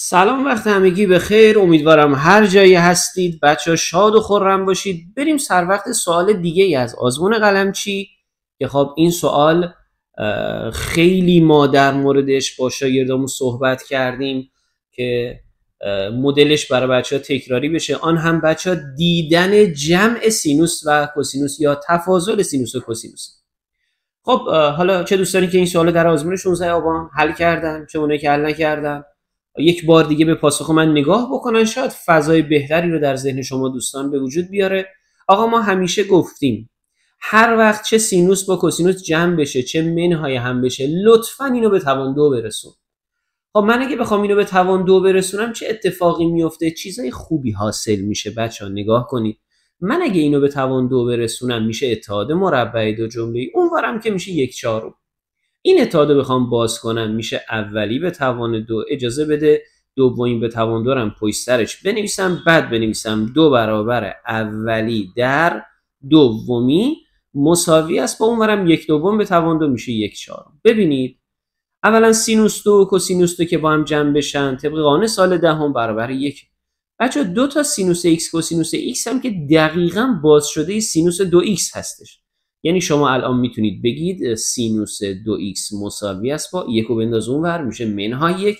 سلام، وقت همگی بخیر. امیدوارم هر جایی هستید بچه شاد و خرم باشید. بریم سر وقت سوال دیگه ای از آزمون قلمچی که خب این سوال خیلی ما در موردش با شاگردامون صحبت کردیم که مدلش برای بچه ها تکراری بشه، آن هم بچه ها دیدن جمع سینوس و کوسینوس یا تفاضل سینوس و کوسینوس. خب حالا چه دوستانی که این سوال در آزمون 16 آبان حل کردن، چه اونایی که حل نکردن، یک بار دیگه به پاسخ من نگاه بکنن، شاید فضای بهتری رو در ذهن شما دوستان به وجود بیاره. آقا ما همیشه گفتیم هر وقت چه سینوس با کوسینوس جمع بشه چه منهای هم بشه لطفاً اینو به توان دو برسون. خب من اگه بخوام اینو به توان دو برسونم چه اتفاقی میفته؟ چیزای خوبی حاصل میشه. بچه‌ها نگاه کنید، من اگه اینو به توان دو برسونم میشه اتحاد مربع دو جمله، اونورم که میشه 1/4. این اتحاد بخوام باز کنم میشه اولی به توان دو. اجازه بده دومی به توان دو رم پشت سرش بنویسم، بعد بنویسم 2 برابر اولی در دومی مساوی است با اونورم 1/2 به توان دو میشه 1/4. ببینید اولا سینوس دو و کوسینوس دو که با هم جمع بشن طبق قانون سال دهم برابر 1. بچه دو تا سینوس x کوسینوس x هم که دقیقاً باز شده سینوس 2x هستش. یعنی شما الان میتونید بگید سینوس 2x مساوی است با 1 رو بنداز اونور میشه منهای 1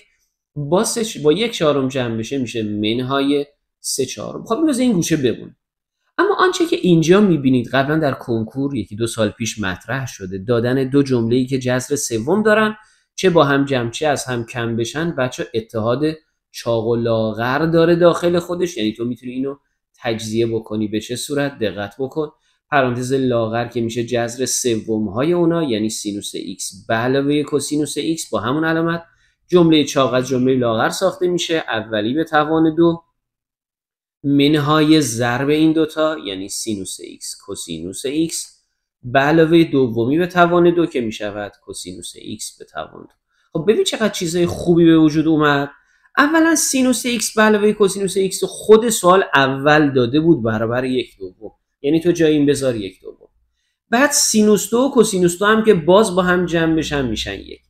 با 1/4 جمع بشه میشه منهای 3/4. خب این گوشه بمونه. اما آنچه که اینجا میبینید قبلا در کنکور 1-2 سال پیش مطرح شده، دادن دو جمله‌ای که جذر سوم دارن چه با هم جمع چه از هم کم بشن، بچه اتحاد چاق و لاغر داره داخل خودش. یعنی تو میتونی اینو تجزیه بکنی به چه صورت؟ دقت بکن. پرانتز لاغر که میشه جذر سوم های اونا، یعنی سینوس x به علاوه کوسینوس x با همون علامت. جمله چاق از جمله لاغر ساخته میشه، اولی به توان دو منهای ضرب این دوتا یعنی سینوس x کوسینوس x به علاوه دومی به توان دو که میشود کوسینوس x به توان دو. خب ببین چقدر چیزای خوبی به وجود اومد. اولا سینوس x به علاوه کوسینوس x خود سوال اول داده بود برابر 1/2، یعنی تو جای این بذار 1/2. بعد سینوس دو و کوسینوس دو هم که باز با هم جمع بشن میشن 1.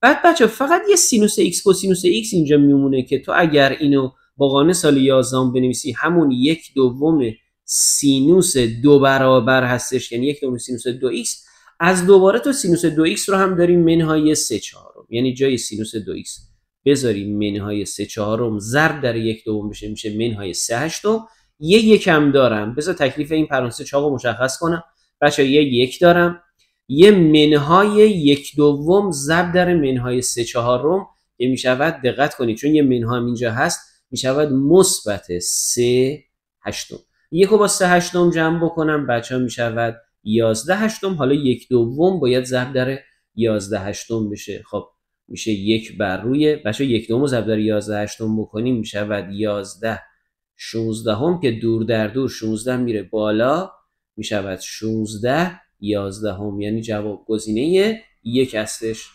بعد بچه فقط یه سینوس x کوسینوس x اینجا میمونه که تو اگر اینو با قانون سال 11 بنویسی همون 1/2 سینوس 2 برابر هستش، یعنی 1/2 سینوس 2x. از دوباره تو سینوس 2x رو هم داریم منهای 3/4، یعنی جای سینوس 2x بذاریم منهای 3/4 ضرب در 1/2 بشه میشه منهای 3/8. یه یکم دارم، بذار تکلیف این پرانتز چاق رو مشخص کنم بچه. یه یک دارم، یه منهای 1/2 ضرب در منهای 3/4 که میشود، دقت کنید چون یه منها هم اینجا هست، میشود مثبت 3/8. یک رو با 3/8 جمع بکنم بچه ها میشود 11/8. حالا 1/2 باید ضرب در 11/8 بشه. خب میشه 1 بر روی بچه 1/2 ضرب در 11/8 بکنیم میشود 11/16 که دور در دور 16 میره بالا میشود 16/11، یعنی جواب گزینه 1 هستش.